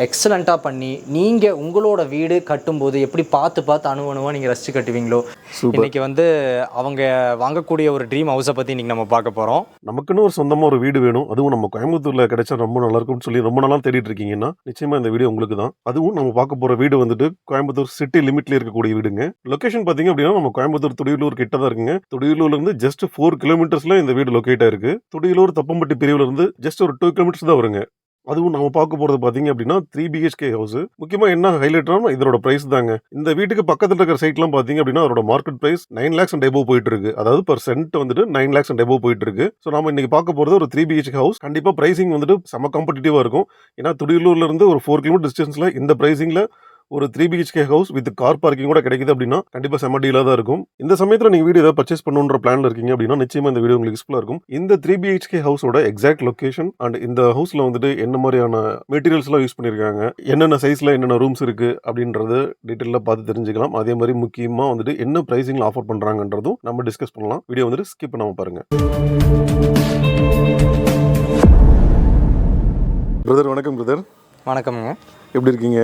எக்ஸலண்ட்டாக பண்ணி நீங்கள் உங்களோட வீடு கட்டும்போது எப்படி பார்த்து அணுவணுவாக நீங்கள் ரசித்து கட்டுவீங்களோ. இன்றைக்கி வந்து அவங்க வாங்கக்கூடிய ஒரு ட்ரீம் ஹவுஸை பற்றி இன்றைக்கி நம்ம பார்க்க போகிறோம். நமக்குன்னு ஒரு சொந்தமாக ஒரு வீடு வேணும், அதுவும் நம்ம கோயம்புத்தூரில் கிடைச்சா ரொம்ப நல்லா இருக்கும்னு சொல்லி ரொம்ப நாளாக தேடிட்டு இருக்கீங்கன்னா நிச்சயமாக இந்த வீடியோ உங்களுக்கு தான். அதுவும் நம்ம பார்க்க போகிற வீடு வந்துட்டு கோயம்புத்தூர் சிட்டி லிமிட்ல இருக்கக்கூடிய வீடுங்க. லொகேஷன் பார்த்தீங்க அப்படின்னா நம்ம கோயம்புத்தூர் துடியலூர் கிட்ட தான் இருக்குங்க. துடியலூர்லேருந்து ஜஸ்ட் 4 கிலோமீட்டர்ஸ்ல இந்த வீடு லொக்கேட் ஆயிருக்கு. துடியலூர் தப்பம்பட்டி பிரிவுல இருந்து ஜஸ்ட் ஒரு 2 கிலோமீட்டர்ஸ் தான் வருங்க. அதுவும் நம்ம பார்க்க போறது பாத்தீங்க அப்படின்னா 3 BHK ஹவுஸ். முக்கியமா என்ன ஹைலைட்னா இதோட பிரைஸ் தாங்க. இந்த வீட்டுக்கு பக்கத்துல இருக்கிற சைட்லாம் பாத்தீங்க அப்படின்னா அதோட market price 9 lakhs and above போயிட்டு இருக்கு. அதாவது per cent வந்துட்டு 9 lakhs and above போயிட்டு இருக்கு. ஸோ நம்ம இன்னைக்கு பார்க்க போறது ஒரு 3 BHK ஹவுஸ். கண்டிப்பா பிரைசிங் வந்துட்டு செம காம்படிட்டிவா இருக்கும். ஏன்னா துடியலூர்ல இருந்து ஒரு 4 கிலோமீட்டர் டிஸ்டன்ஸ்ல இந்த பிரைசிங்ல ஒரு 3 BHK house with car parking கூட கிடைக்குது அப்படின்னா கண்டிப்பா செம டீலா தான் இருக்கும். இந்த சமயத்துல நீங்க வீடு ஏதாவது பர்ச்சேஸ் பண்ணணுன்ற பிளான்ல இருக்கீங்க அப்படின்னா நிச்சயமா இந்த வீடியோ உங்களுக்கு யூஸ்ஃபுல்லா இருக்கும். இந்த 3 BHK ஹவுஸோட எக்ஸாக்ட் லொகேஷன் அண்ட் இந்த ஹவுஸ்ல வந்துட்டு என்ன மாதிரியான மெட்டீரியல்ஸ் எல்லாம் யூஸ் பண்ணிருக்காங்க, என்னென்ன சைஸ்ல என்னென்ன ரூம்ஸ் இருக்கு அப்படின்றது டீட்டெயிலா பார்த்து தெரிஞ்சுக்கலாம். அதே மாதிரி முக்கியமா வந்துட்டு என்ன பிரைசிங்ல ஆஃபர் பண்றாங்கன்றதும் நம்ம டிஸ்கஸ் பண்ணலாம். வீடியோ வந்துட்டு ஸ்கிப் பண்ணாம பாருங்க. பிரதர் வணக்கம். பிரதர் வணக்கம்ங்க. எப்படி இருக்கீங்க?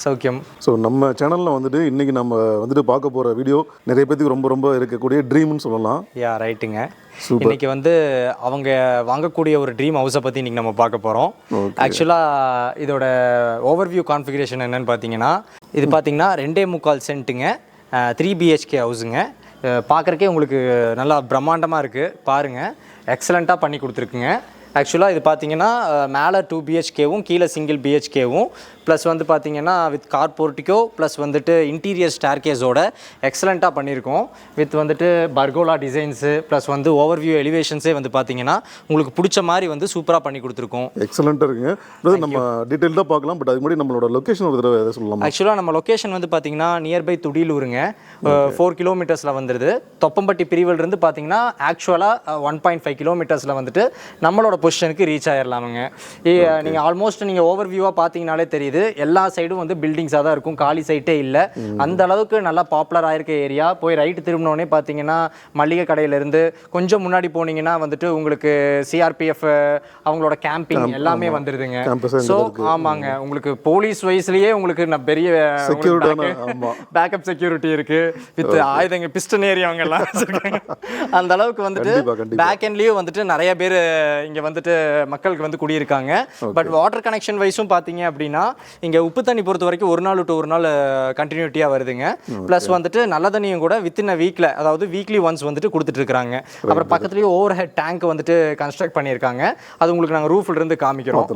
சௌக்கியம். ஸோ நம்ம சேனலில் வந்துட்டு இன்றைக்கி நம்ம வந்துட்டு பார்க்க போகிற வீடியோ நிறைய பேருக்கு ரொம்ப இருக்கக்கூடிய ட்ரீம்னு சொல்லலாம். ரைட்டுங்க. இன்னைக்கு வந்து அவங்க வாங்கக்கூடிய ஒரு ட்ரீம் ஹவுஸை பற்றி இன்றைக்கி நம்ம பார்க்க போகிறோம். ஆக்சுவலாக இதோட ஓவர்வியூ கான்ஃபிகரேஷன் என்னன்னு பார்த்தீங்கன்னா, இது பார்த்தீங்கன்னா 2.25 சென்ட்டுங்க, 3 BHK ஹவுஸுங்க. பார்க்குறக்கே உங்களுக்கு நல்லா பிரம்மாண்டமாக இருக்குது. பாருங்கள், எக்ஸலண்ட்டாக பண்ணி கொடுத்துருக்குங்க. ஆக்சுவலாக இது பார்த்தீங்கன்னா மேலே 2 BHKவும் கீழே சிங்கிள் BHKவும் ப்ளஸ் வந்து பார்த்தீங்கன்னா வித் கார் போர்ட்டிக்கோ ப்ளஸ் வந்துட்டு இன்டீரியர் ஸ்டேர்கேஸோட எக்ஸலண்ட்டாக பண்ணியிருக்கோம். வித் வந்துட்டு பர்கோலா டிசைன்ஸு ப்ளஸ் வந்து ஓவர்வியூ எலிவேஷன்ஸே வந்து பார்த்தீங்கன்னா உங்களுக்கு பிடிச்ச மாதிரி வந்து சூப்பராக பண்ணி கொடுத்துருக்கோம். எக்ஸலண்ட்டாக இருக்குங்க. நம்ம டீட்டெயில்டாக பார்க்கலாம். பட் அதுக்கு முன்னாடி நம்மளோட லொக்கேஷன் ஒரு தடவை எதை சொல்லலாம்? ஆக்சுவலாக நம்ம லொக்கேஷன் வந்து பார்த்தீங்கன்னா நியர்பை துடியலூருங்க. 4 கிலோமீட்டர்ஸில் வந்துடுது. தொப்பம்பட்டி பிரிவிலிருந்து பார்த்தீங்கன்னா ஆக்சுவலாக 1.5 கிலோமீட்டர்ஸில் வந்துட்டு நம்மளோட பொசிஷனுக்கு ரீச் ஆயிடலாமுங்க. நீங்கள் ஆல்மோஸ்ட் நீங்கள் ஓவர்வியூவாக பார்த்தீங்கனாலே தெரியுது, எல்லா சைடும் வந்து பில்டிங்ஸாக தான் இருக்கும், காலி சைட்டே இல்லை. அந்த அளவுக்கு நல்லா பாப்புலர் ஆயிருக்க ஏரியா. போய் ரைட்டு திரும்பினோடனே பார்த்தீங்கன்னா மளிகை கடையிலேருந்து கொஞ்சம் முன்னாடி போனீங்கன்னா வந்துட்டு உங்களுக்கு சிஆர்பிஎஃப் அவங்களோட கேம்பிங் எல்லாமே வந்துடுதுங்க. ஸோ ஆமாங்க, உங்களுக்கு போலீஸ் வயசுலேயே உங்களுக்கு பெரிய பேக்கப் செக்யூரிட்டி இருக்கு. வித் ஆயுதங்க பிஸ்டன் ஏரியாவங்க எல்லாம் அந்த அளவுக்கு வந்துட்டு பேக் எண்ட்லேயும் வந்துட்டு நிறைய பேர் இங்கே வந்துட்டு மக்களுக்கு வந்து குடியிருக்காங்க. பட் வாட்டர் கனெக்ஷன் வைஸும் பார்த்தீங்க அப்படின்னா இங்கே உப்பு தண்ணி பொறுத்த வரைக்கும் ஒரு நாள் டு ஒரு நாள் கண்டினியூட்டியாக வருதுங்க. ப்ளஸ் வந்துட்டு நல்ல தண்ணியும் கூட வித்தின் அ வீக்கில், அதாவது வீக்லி ஒன்ஸ் வந்துட்டு கொடுத்துட்டு இருக்காங்க. அப்புறம் பக்கத்துலேயே ஓவர் ஹெட் டேங்க் வந்துட்டு கன்ஸ்ட்ரக்ட் பண்ணியிருக்காங்க. அது உங்களுக்கு நாங்கள் ரூஃபில் இருந்து காமிக்கிறோம்.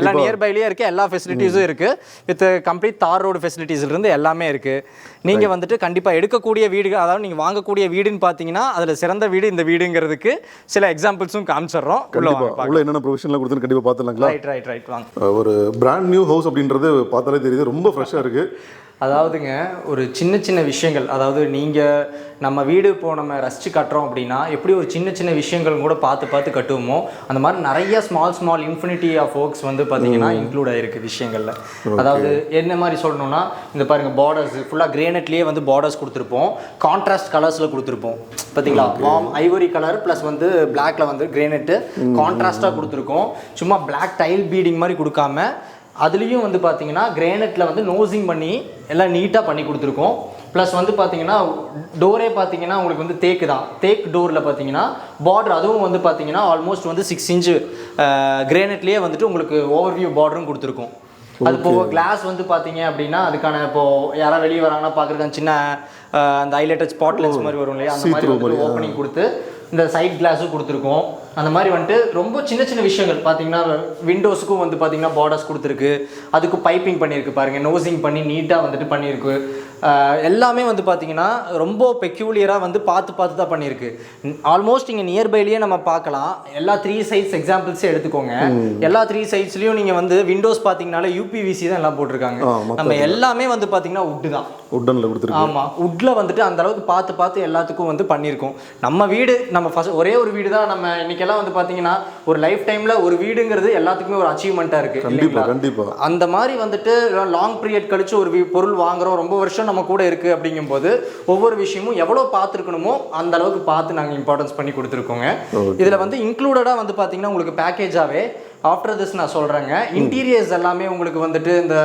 எல்லாம் நியர்பைலேயே இருக்குது, எல்லா ஃபெசிலிட்டிஸும் இருக்குது. வித் கம்ப்ளீட் தார் ரோடு ஃபெசிலிட்டிஸ்லேருந்து எல்லாமே இருக்குது. நீங்கள் வந்துட்டு கண்டிப்பாக எடுக்கக்கூடிய வீடு, அதாவது நீங்கள் வாங்கக்கூடிய வீடுன்னு பார்த்தீங்கன்னா அதில் சிறந்த வீடு இந்த வீடுங்கிறதுக்கு சில எக்ஸாம்பிள்ஸும் காமிச்சிடுறோம். உள்ள என்னென்ன ப்ரொவிஷன்லாம் கொடுத்து கண்டிப்பாக பார்த்துலாங்களா? ரைட் வாங்க. ஒரு பிராண்ட் நியூ ஹவுஸ் அப்படின்றது பார்த்தாலே தெரியுது, ரொம்ப ஃப்ரெஷ்ஷாக இருக்குது. அதாவதுங்க ஒரு சின்ன விஷயங்கள், அதாவது நீங்கள் நம்ம வீடு இப்போ நம்ம ரசித்து கட்டுறோம் அப்படின்னா எப்படி ஒரு சின்ன விஷயங்கள் கூட பார்த்து கட்டுவோமோ அந்த மாதிரி நிறைய ஸ்மால் இன்ஃபினிட்டி ஆஃப் ஒர்க்ஸ் வந்து பார்த்தீங்கன்னா இன்க்ளூட் ஆகிருக்கு விஷயங்களில். அதாவது என்ன மாதிரி சொல்லணும்னா, இந்த பாருங்கள் பார்டர்ஸ் ஃபுல்லாக கிரேனட்லேயே வந்து பார்டர்ஸ் கொடுத்துருப்போம், கான்ட்ராஸ்ட் கலர்ஸில் கொடுத்துருப்போம். பார்த்தீங்களா, வார்ம் ஐவரி கலர் ப்ளஸ் வந்து பிளாக்ல வந்து கிரேனட்டு கான்ட்ராஸ்டாக கொடுத்துருக்கோம். சும்மா பிளாக் டைல் பீடிங் மாதிரி கொடுக்காம அதுலேயும் வந்து பார்த்தீங்கன்னா கிரேனட்டில் வந்து நோசிங் பண்ணி எல்லாம் நீட்டாக பண்ணி கொடுத்துருக்கோம். ப்ளஸ் வந்து பார்த்தீங்கன்னா டோரே பார்த்தீங்கன்னா உங்களுக்கு வந்து தேக்கு தான். தேக் டோரில் பார்த்தீங்கன்னா பார்டர் அதுவும் வந்து பார்த்தீங்கன்னா ஆல்மோஸ்ட் வந்து 6 inch கிரேனட்லேயே வந்துட்டு உங்களுக்கு ஓவர்வியூ பார்டரும் கொடுத்துருக்கோம். அது போக கிளாஸ் வந்து பார்த்தீங்க அப்படின்னா அதுக்கான இப்போது யாராவது வெளியே வராங்கன்னா பார்க்குறதுக்கு சின்ன அந்த ஹைலைட்டட் ஸ்பாட் லென்ஸ் மாதிரி வரும் இல்லையா, அந்த மாதிரி வந்து ஓப்பனிங் கொடுத்து இந்த சைட் கிளாஸும் கொடுத்துருக்கோம். அந்த மாதிரி வந்துட்டு ரொம்ப சின்ன விஷயங்கள் பார்த்தீங்கன்னா விண்டோஸுக்கும் வந்து பார்த்தீங்கன்னா பார்டர்ஸ் கொடுத்துருக்கு. அதுக்கு பைப்பிங் பண்ணியிருக்கு பாருங்கள், நோசிங் பண்ணி நீட்டாக வந்துட்டு பண்ணியிருக்கு. எல்லாமே வந்து பார்த்தீங்கன்னா ரொம்ப பெக்யூலியராக வந்து பார்த்து தான் பண்ணியிருக்கு. ஆல்மோஸ்ட் இங்கே நியர்பைலேயே நம்ம பார்க்கலாம். எல்லா 3 சைட்ஸ் எக்ஸாம்பிள்ஸே எடுத்துக்கோங்க. எல்லா 3 சைட்ஸ்லையும் நீங்கள் வந்து விண்டோஸ் பார்த்தீங்கன்னாலே UPVC தான் எல்லாம் போட்டிருக்காங்க. நம்ம எல்லாமே வந்து பார்த்தீங்கன்னா உட்டு தான், உட்டனில் கொடுத்துருக்கோம். ஆமாம், உட்டில் வந்துட்டு அந்த அளவுக்கு பார்த்து எல்லாத்துக்கும் வந்து பண்ணியிருக்கோம். நம்ம வீடு நம்ம ஃபர்ஸ்ட் ஒரே ஒரு வீடு தான். நம்ம இன்னைக்கெல்லாம் வந்து பார்த்தீங்கன்னா ஒரு லைஃப் டைமில் ஒரு வீடுங்கிறது எல்லாத்துக்குமே ஒரு அச்சீவ்மெண்ட்டாக இருக்குது. கண்டிப்பாக அந்த மாதிரி வந்துட்டு லாங் பீரியட் கழிச்சு ஒரு பொருள் வாங்குறோம், ரொம்ப வருஷம் நம்ம கூட இருக்குது அப்படிங்கும்போது ஒவ்வொரு விஷயமும் எவ்வளோ பார்த்துருக்கணுமோ அந்த அளவுக்கு பார்த்து நாங்கள் இம்பார்ட்டன்ஸ் பண்ணி கொடுத்துருக்கோங்க. இதில் வந்து இன்க்ளூடடாக வந்து பார்த்தீங்கன்னா உங்களுக்கு பேக்கேஜாகவே ஆஃப்டர் திஸ் நான் சொல்கிறேங்க. இன்டீரியர்ஸ் எல்லாமே உங்களுக்கு வந்துட்டு இந்த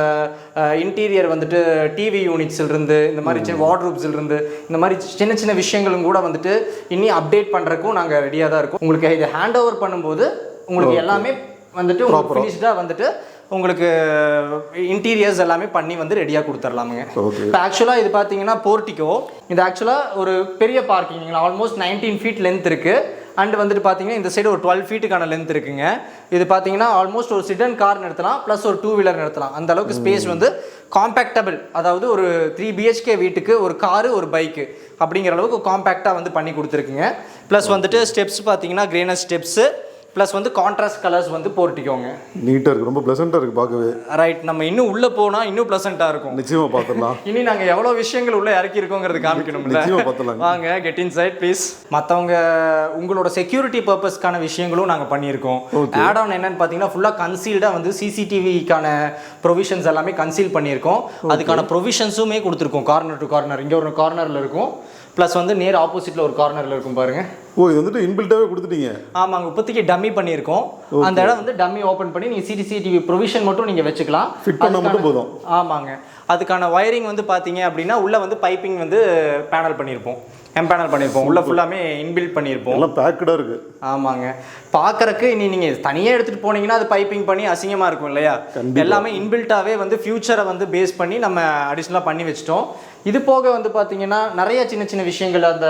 இன்டீரியர் வந்துட்டு டிவி யூனிட்ஸ்லேருந்து இந்த மாதிரி சின்ன வார்ட்ரூப்ஸ்லேருந்து இந்த மாதிரி சின்ன சின்ன விஷயங்களும் கூட வந்துட்டு இன்னி அப்டேட் பண்ணுறக்கும் நாங்கள் ரெடியாக தான் இருக்கோம். உங்களுக்கு இதை ஹேண்ட் ஓவர் பண்ணும்போது உங்களுக்கு எல்லாமே வந்துட்டு உங்களுக்கு ஃபினிஷ்டாக வந்துட்டு உங்களுக்கு இன்டீரியர்ஸ் எல்லாமே பண்ணி வந்து ரெடியாக கொடுத்துர்லாமுங்க. இப்போ ஆக்சுவலாக இது பார்த்தீங்கன்னா போர்ட்டிகோ. இது ஆக்சுவலாக ஒரு பெரிய பார்க்கிங், ஆல்மோஸ்ட் 19 feet லென்த் இருக்குது. அண்ட் வந்துட்டு பார்த்தீங்கன்னா இந்த சைடு ஒரு 12 feetக்கான லென்த் இருக்குங்க. இது பார்த்தீங்கன்னா ஆல்மோஸ்ட் ஒரு சிடன் கார் நிறுத்தலாம், ப்ளஸ் ஒரு 2-wheeler நிறுத்தலாம். அந்த அளவுக்கு ஸ்பேஸ் வந்து காம்பேக்டபிள், அதாவது ஒரு 3 BHK வீட்டுக்கு ஒரு காரு ஒரு பைக்கு அப்படிங்கிற அளவுக்கு காம்பேக்டாக வந்து பண்ணி கொடுத்துருக்குங்க. ப்ளஸ் வந்துட்டு ஸ்டெப்ஸ் பார்த்தீங்கன்னா கிரேனஸ் ஸ்டெப்ஸு, ப்ளஸ் வந்து கான்ட்ராஸ்ட் கலர்ஸ் வந்து போர்ட்டிக்கோங்க. நீட்டாக இருக்குது, ரொம்ப ப்ளசண்ட்டாக இருக்குது பார்க்கவே. ரைட், நம்ம இன்னும் உள்ளே போனால் இன்னும் ப்ளசண்ட்டாக இருக்கும். நிச்சயமாக பார்த்துடலாம். இனி நாங்கள் எவ்வளோ விஷயங்கள் உள்ளே இறக்கி இருக்கோங்கிறது காமிக்கணும்ல. நிச்சயமாக பார்த்துலாம். வாங்க, கெட் இன் சைட் ப்ளீஸ். மற்றவங்க உங்களோட செக்யூரிட்டி பர்பஸ்க்கான விஷயங்களும் நாங்கள் பண்ணியிருக்கோம். ஆட் ஆன் என்னன்னு பார்த்தீங்கன்னா ஃபுல்லாக கன்சீல்டாக வந்து சிசிடிவிக்கான ப்ரொவிஷன்ஸ் எல்லாமே கன்சீல் பண்ணியிருக்கோம். அதுக்கான ப்ரொவிஷன்ஸுமே கொடுத்துருக்கோம். கார்னர் டு கார்னர், இங்கே ஒரு கார்னரில் இருக்கும், ப்ளஸ் வந்து நேர் ஆப்போசிட்டில் ஒரு கார்னரில் இருக்கும் பாருங்க. இது வந்துட்டு இன்பில்ட்டாகவே கொடுத்துட்டீங்க. ஆமாங்க, இப்போதைக்கு டம்மி பண்ணியிருக்கோம். அந்த இடம் வந்து டம்மி ஓப்பன் பண்ணி நீங்கள் சிசிடிவி ப்ரொவிஷன் மட்டும் நீங்கள் வச்சுக்கலாம். ஃபிட் பண்ண மட்டும் போதும். ஆமாங்க, அதுக்கான வயரிங் வந்து பார்த்தீங்க அப்படின்னா உள்ளே வந்து பைப்பிங் வந்து பேனல் பண்ணியிருப்போம், பேனல் பண்ணியிருப்போம். உள்ளே ஃபுல்லாமே இன்பில்ட் பண்ணியிருப்போம். எல்லாம் பேக்கடாக இருக்குது. ஆமாங்க, பார்க்குறக்கு இனி நீங்கள் தனியாக எடுத்துகிட்டு போனீங்கன்னா அது பைப்பிங் பண்ணி அசிங்கமாக இருக்கும் இல்லையா. எல்லாமே இன்பில்ட்டாகவே வந்து ஃபியூச்சரை வந்து பேஸ் பண்ணி நம்ம அடிஷ்னலாக பண்ணி வச்சிட்டோம். இது போக வந்து பார்த்தீங்கன்னா நிறைய சின்ன சின்ன விஷயங்கள், அந்த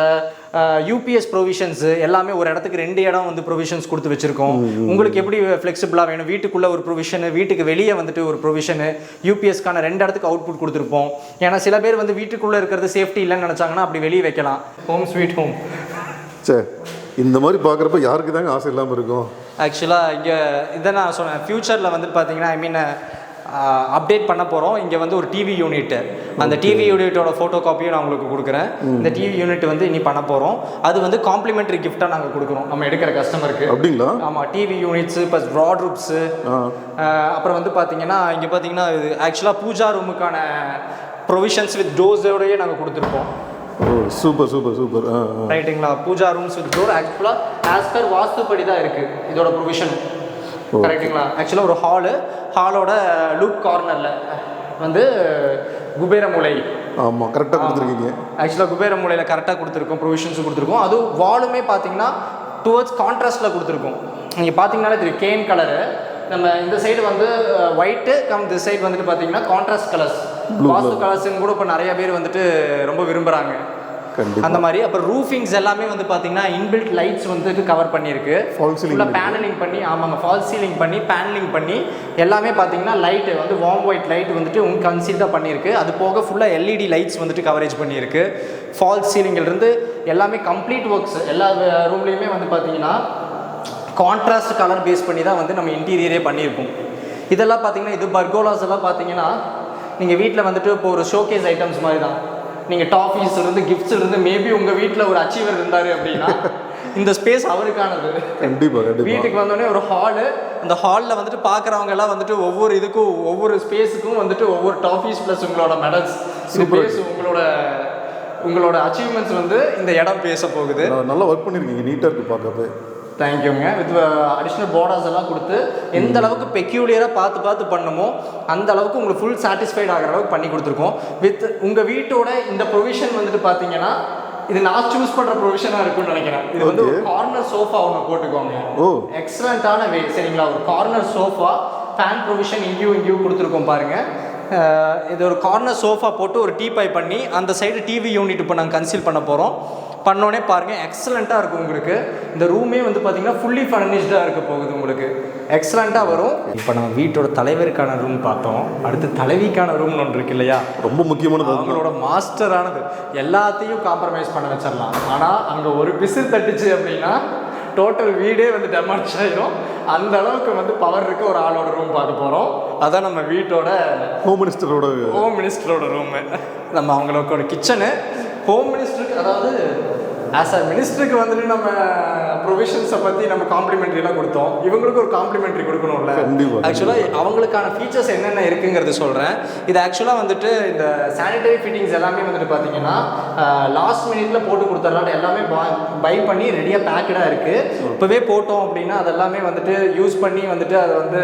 யூபிஎஸ் ப்ரொவிஷன்ஸு எல்லாமே ஒரு இடத்துக்கு 2 இடம் வந்து ப்ரொவிஷன்ஸ் கொடுத்து வச்சுருக்கோம். உங்களுக்கு எப்படி ஃப்ளெக்சிபிளாக வேணும், வீட்டுக்குள்ளே ஒரு ப்ரொவிஷனு, வீட்டுக்கு வெளியே வந்துட்டு ஒரு ப்ரொவிஷனு, யூபிஎஸ்க்கான 2 இடத்துக்கு அவுட்புட் கொடுத்துருப்போம். ஏன்னா சில பேர் வந்து வீட்டுக்குள்ளே இருக்கிறது சேஃப்டி இல்லைன்னு நினச்சாங்கன்னா அப்படி வெளியே வைக்கலாம். Home sweet home. சரி, இந்த மாதிரி பார்க்குறப்ப யாருக்கு தாங்க ஆசை இல்லாமல் இருக்கும். ஆக்சுவலாக இங்கே இதை நான் சொன்னேன், ஃப்யூச்சரில் வந்துட்டு பார்த்தீங்கன்னா அப்டேட் பண்ண போகிறோம். இங்கே வந்து ஒரு டிவி யூனிட்டு, அந்த டிவி யூனிட்டோட ஃபோட்டோ காப்பியும் நான் உங்களுக்கு கொடுக்குறேன். இந்த டிவி யூனிட் வந்து இனி பண்ண போகிறோம். அது வந்து காம்ப்ளிமெண்ட்ரி கிஃப்டாக நாங்கள் கொடுக்குறோம் நம்ம எடுக்கிற கஸ்டமருக்கு. அப்படிங்களா? ஆமாம், டிவி யூனிட்ஸு ப்ளஸ் வார்ட்ரூப்ஸு. அப்புறம் வந்து பார்த்தீங்கன்னா இங்கே பார்த்தீங்கன்னா இது ஆக்சுவலாக பூஜா ரூமுக்கான ப்ரொவிஷன்ஸ் வித் டோர்ஸோடையே நாங்கள் கொடுத்துருப்போம். Super super super. ரைட்டுங்களா, பூஜா ரூம்ஸ் வித் டோர் ஆக்சுவலாக ஆஸ் பர் வாஸ்துப்படி தான் இருக்குது இதோட ப்ரொவிஷன். கரெக்டுங்களா? ஆக்சுவலாக ஒரு ஹாலோட லூப் கார்னரில் வந்து குபேர மூலை. ஆமாம், கரெக்டாக கொடுத்துருக்கீங்க. ஆக்சுவலாக குபேர மூலையில் கரெக்டாக கொடுத்துருக்கோம், ப்ரொவிஷன்ஸும் கொடுத்துருக்கோம். அதுவும் வாலுமே பார்த்தீங்கன்னா டுவர்ட்ஸ் கான்ட்ராஸ்டில் கொடுத்துருக்கோம். நீங்கள் பார்த்தீங்கன்னாலே தெரியும், கேன் கலரு. நம்ம இந்த சைடு வந்து ஒயிட்டு இந்த சைடு வந்துட்டு பார்த்தீங்கன்னா கான்ட்ராஸ்ட் கலர்ஸ், வாஸ்து கலர்ஸ்ன்னு கூட இப்போ நிறைய பேர் வந்துட்டு ரொம்ப விரும்புகிறாங்க அந்த மாதிரி. அப்புறம் ரூஃபிங்ஸ் எல்லாமே வந்து பார்த்தீங்கன்னா இன்பில்ட் லைட்ஸ் வந்துட்டு கவர் பண்ணியிருக்கு. ஃபுல்லாக பேனலிங் பண்ணி, ஆமாங்க, ஃபால் சீலிங் பண்ணி பேனலிங் பண்ணி எல்லாமே பார்த்தீங்கன்னா லைட்டு வந்து வார்ம் ஒயிட் லைட் வந்துட்டு உங்களுக்கு கன்சீல்டாக பண்ணியிருக்கு. அது போக ஃபுல்லாக எல்இடி லைட்ஸ் வந்துட்டு கவரேஜ் பண்ணியிருக்கு. ஃபால் சீலிங்கிலிருந்து எல்லாமே கம்ப்ளீட் ஒர்க்ஸ் எல்லா ரூம்லேயுமே வந்து பார்த்தீங்கன்னா கான்ட்ராஸ்ட் கலர் பேஸ் பண்ணி தான் வந்து நம்ம இன்டீரியரே பண்ணியிருப்போம். இதெல்லாம் பார்த்தீங்கன்னா இது பர்கோலாஸ் எல்லாம் பார்த்தீங்கன்னா நீங்கள் வீட்டில் வந்துட்டு இப்போ ஒரு ஷோகேஸ் ஐட்டம்ஸ் மாதிரி தான். நீங்கள் டாஃபீஸ்லேருந்து கிஃப்ட்ஸ்லேருந்து மேபி உங்கள் வீட்டில் ஒரு அச்சீவர் இருந்தார் அப்படின்னா இந்த ஸ்பேஸ் அவருக்கானது. கண்டிப்பாக. வீட்டுக்கு வந்தோடனே ஒரு ஹாலு, அந்த ஹாலில் வந்துட்டு பார்க்குறவங்க எல்லாம் வந்துட்டு ஒவ்வொரு இதுக்கும் ஒவ்வொரு ஸ்பேஸுக்கும் வந்துட்டு ஒவ்வொரு டாஃபீஸ் ப்ளஸ் உங்களோட மெடல்ஸ், ஸ்பேஸ், உங்களோட அச்சீவ்மெண்ட்ஸ் வந்து இந்த இடம் பேச போகுது. நல்லா ஒர்க் பண்ணியிருக்கீங்க, நீட்டாக இருக்குது பார்க்கவே. தேங்க்யூங்க. வித் அடிஷ்னல் பார்டர்ஸ் எல்லாம் கொடுத்து எந்த அளவுக்கு பெக்யூலியராக பார்த்து பண்ணுமோ அந்த அளவுக்கு உங்களுக்கு ஃபுல் சாட்டிஸ்ஃபைட் ஆகிற அளவுக்கு பண்ணி கொடுத்துருக்கோம். வித் உங்கள் வீட்டோட இந்த ப்ரொவிஷன் வந்துட்டு பார்த்தீங்கன்னா இது நான் சூஸ் பண்ணுற ப்ரொவிஷனாக இருக்குன்னு நினைக்கிறேன். இது வந்து ஒரு கார்னர் சோஃபா ஒன்று போட்டுக்கோங்க. எக்ஸலண்ட்டான வே, சரிங்களா? ஒரு கார்னர் சோஃபா, ஃபேன் ப்ரொவிஷன் இங்கேயும் கொடுத்துருக்கோம் பாருங்கள். இது ஒரு கார்னர் சோஃபா போட்டு ஒரு டீபாய் பண்ணி அந்த சைடு டிவி யூனிட் இப்போ நாங்கள் கன்சீல் பண்ண போகிறோம். பண்ணோடனே பாருங்கள், எக்ஸலண்ட்டாக இருக்கும் உங்களுக்கு. இந்த ரூமே வந்து பார்த்தீங்கன்னா ஃபுல்லி ஃபர்னிஷ்டாக இருக்க போகுது உங்களுக்கு, எக்ஸலண்ட்டாக வரும். இப்போ நம்ம வீட்டோட தலைவருக்கான ரூம் பார்த்தோம், அடுத்து தலைவிக்கான ரூம்னு ஒன்று இருக்கு இல்லையா, ரொம்ப முக்கியமானது. அவங்களோட மாஸ்டரானது, எல்லாத்தையும் காம்ப்ரமைஸ் பண்ண வச்சிடலாம். ஆனால் அங்கே ஒரு பிசிறு தட்டுச்சு அப்படின்னா டோட்டல் வீடே வந்து டெமாலிஷ் ஆகிடும். அந்த அளவுக்கு வந்து பவர் இருக்க ஒரு ஆளோட ரூம் பார்க்க போகிறோம். அதான் நம்ம வீட்டோட ஹோம் மினிஸ்டரோட ரூமு. நம்ம அவங்களோட கிச்சனு ஹோம் மினிஸ்டருக்கு, அதாவது ஆஸ் அ மினிஸ்டருக்கு வந்துட்டு நம்ம ப்ரொவிஷன்ஸை பற்றி நம்ம காம்ப்ளிமெண்ட்ரிலாம் கொடுத்தோம், இவங்களுக்கு ஒரு காம்ப்ளிமெண்ட்ரி கொடுக்கணும்ல. ஆக்சுவலாக அவங்களுக்கான ஃபீச்சர்ஸ் என்னென்ன இருக்குங்கிறது சொல்கிறேன். இது ஆக்சுவலாக வந்துட்டு இந்த சானிடரி ஃபிட்டிங்ஸ் எல்லாமே வந்துட்டு பார்த்தீங்கன்னா லாஸ்ட் மினிட்ல போட்டு கொடுத்துட்றாங்க. எல்லாமே பை பண்ணி ரெடியாக பேக்கடாக இருக்குது. இப்போவே போட்டோம் அப்படின்னா அதெல்லாமே வந்துட்டு யூஸ் பண்ணி வந்துட்டு அதை வந்து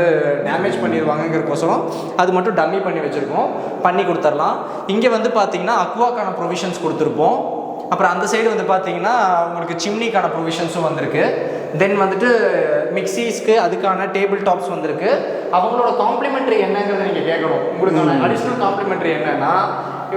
டேமேஜ் பண்ணிடுவாங்கங்கிறக்கோசரம் அது மட்டும் டம்மி பண்ணி வச்சுருக்கோம், பண்ணி கொடுத்துடலாம். இங்கே வந்து பார்த்தீங்கன்னா அக்வாக்கான ப்ரொவிஷன்ஸ் கொடுத்துருப்போம். அப்புறம் அந்த சைடு வந்து பார்த்தீங்கன்னா உங்களுக்கு சிம்னிக்கான ப்ரொவிஷன்ஸும் வந்திருக்கு. தென் வந்துட்டு மிக்சிஸ்க்கு அதுக்கான டேபிள் டாப்ஸ் வந்திருக்கு. அவங்களோட காம்ப்ளிமெண்ட்ரி என்னங்கிறத நீங்கள் கேட்கணும். உங்களுக்கான அடிஷ்னல் காம்ப்ளிமெண்ட்ரி என்னன்னா,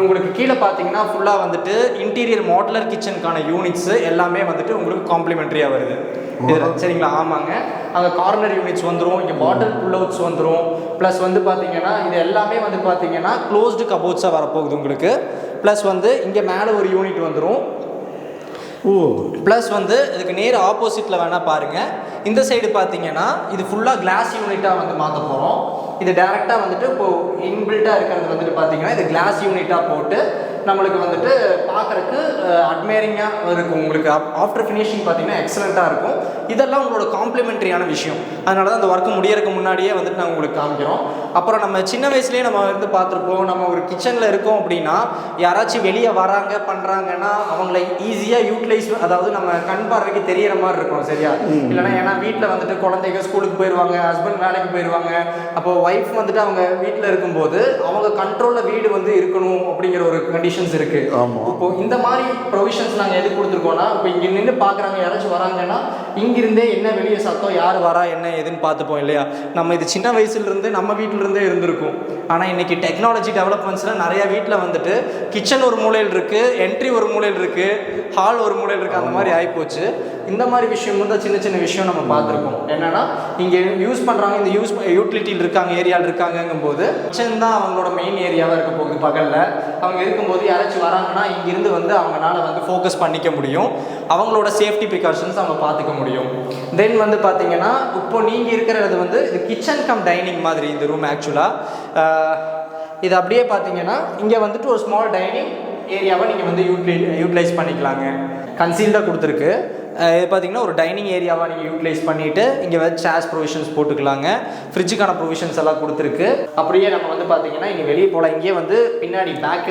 உங்களுக்கு கீழே பார்த்தீங்கன்னா ஃபுல்லாக வந்துட்டு இன்டீரியர் மாடுலர் கிச்சனுக்கான யூனிட்ஸு எல்லாமே வந்துட்டு உங்களுக்கு காம்ப்ளிமெண்ட்ரியாக வருது இதில். சரிங்களா? ஆமாங்க. அங்கே கார்னர் யூனிட்ஸ் வந்துடும், இங்கே பாட்டில் புல் அவுட்ஸ் வந்துடும். ப்ளஸ் வந்து பார்த்தீங்கன்னா இது எல்லாமே வந்து பார்த்தீங்கன்னா க்ளோஸ்டு கபோர்ட்ஸாக வரப்போகுது உங்களுக்கு. ப்ளஸ் வந்து இங்கே மேலே ஒரு யூனிட் வந்துடும். ப்ளஸ் வந்து இதுக்கு நேர் ஆப்போசிட்டில் வேணால் பாருங்கள். இந்த சைடு பார்த்தீங்கன்னா இது ஃபுல்லாக கிளாஸ் யூனிட்டாக வந்து மாற்ற போகிறோம். இது டேரெக்டாக வந்துட்டு இப்போது இன்பில்ட்டாக இருக்கிறது வந்துட்டு பார்த்தீங்கன்னா இது கிளாஸ் யூனிட்டாக போட்டு நம்மளுக்கு வந்துட்டு பார்க்குறக்கு அட்மைரிங்காக இருக்கும். உங்களுக்கு ஆஃப்டர் ஃபினிஷிங் பார்த்தீங்கன்னா எக்ஸலண்ட்டாக இருக்கும். இதெல்லாம் உங்களோட காம்ப்ளிமெண்ட்ரியான விஷயம். அதனால தான் அந்த ஒர்க்கு முடியறதுக்கு முன்னாடியே வந்துட்டு நாங்கள் உங்களுக்கு காமிக்கிறோம். அப்புறம் நம்ம சின்ன வயசுலேயே நம்ம வந்து பார்த்துருப்போம், நம்ம ஒரு கிச்சனில் இருக்கோம் அப்படின்னா யாராச்சும் வெளியே வராங்க பண்ணுறாங்கன்னா அவங்கள ஈஸியாக யூட்டிலைஸ், அதாவது நம்ம கண் பார்வைக்கு தெரியிற மாதிரி இருக்கும். சரியா? இல்லைனா ஏன்னா வீட்டில் வந்துட்டு குழந்தைங்க ஸ்கூலுக்கு போயிடுவாங்க, ஹஸ்பண்ட் வேலைக்கு போயிடுவாங்க. அப்போ ஒய்ஃப் வந்துட்டு அவங்க வீட்டில் இருக்கும்போது அவங்க கண்ட்ரோலில் வீடு வந்து இருக்கணும் அப்படிங்கிற ஒரு கண்டிஷன்ஸ் இருக்கு. இப்போ இந்த மாதிரி ப்ரொவிஷன்ஸ் நாங்கள் எது கொடுத்துருக்கோம்னா, இப்போ இங்கே நின்று பார்க்குறாங்க யாராச்சும் வராங்கன்னா இங்கிருந்தே என்ன வெளியே சத்தம், யார் வரா என்ன எதுன்னு பார்த்துப்போம் இல்லையா? நம்ம இது சின்ன வயசுலேருந்து நம்ம வீட்டிலிருந்தே இருந்திருக்கும். ஆனால் இன்னைக்கு டெக்னாலஜி டெவலப்மெண்ட்ஸில் நிறைய வீட்டில் வந்துட்டு கிச்சன் ஒரு மூலையில் இருக்குது, என்ட்ரி ஒரு மூலையில் இருக்குது, ஹால் ஒரு மூலையில் இருக்குது, அந்த மாதிரி ஆகிப்போச்சு. இந்த மாதிரி விஷயம் வந்து சின்ன சின்ன விஷயம் நம்ம பார்த்துருக்கோம். என்னன்னா இங்கே யூஸ் பண்ணுறாங்க, இந்த யூட்டிலிட்டியில் இருக்காங்க, ஏரியாவில் இருக்காங்கங்கும் போது கிச்சன் தான் அவங்களோட மெயின் ஏரியாவாக இருக்க போகுது. பகலில் அவங்க இருக்கும்போது யாராச்சும் வராங்கன்னா இங்கிருந்து வந்து அவங்களால வந்து ஃபோக்கஸ் பண்ணிக்க முடியும், அவங்களோட சேஃப்டி ப்ரிகாஷன்ஸ் அவங்க பார்த்துக்க முடியும். தென் வந்து பார்த்தீங்கன்னா இப்போ நீங்கள் இருக்கிறது வந்து இது கிச்சன் கம் டைனிங் மாதிரி இந்த ரூம். ஆக்சுவலாக இது அப்படியே பார்த்தீங்கன்னா இங்கே வந்துட்டு ஒரு ஸ்மால் டைனிங் ஏரியாவை நீங்கள் வந்து யூட்டிலைஸ் பண்ணிக்கலாங்க. கன்சீல்டாக கொடுத்துருக்கு. இது பார்த்தீங்கன்னா ஒரு டைனிங் ஏரியாவாக நீங்கள் யூட்டிலைஸ் பண்ணிவிட்டு இங்கே வந்து சேர்ஸ் ப்ரொவிஷன்ஸ் போட்டுக்கலாங்க. ஃப்ரிட்ஜுக்கான ப்ரொவிஷன்ஸ் எல்லாம் கொடுத்துருக்கு. அப்படியே நம்ம வந்து பார்த்தீங்கன்னா இங்கே வெளியே போகலாம். இங்கேயே வந்து பின்னாடி பேக்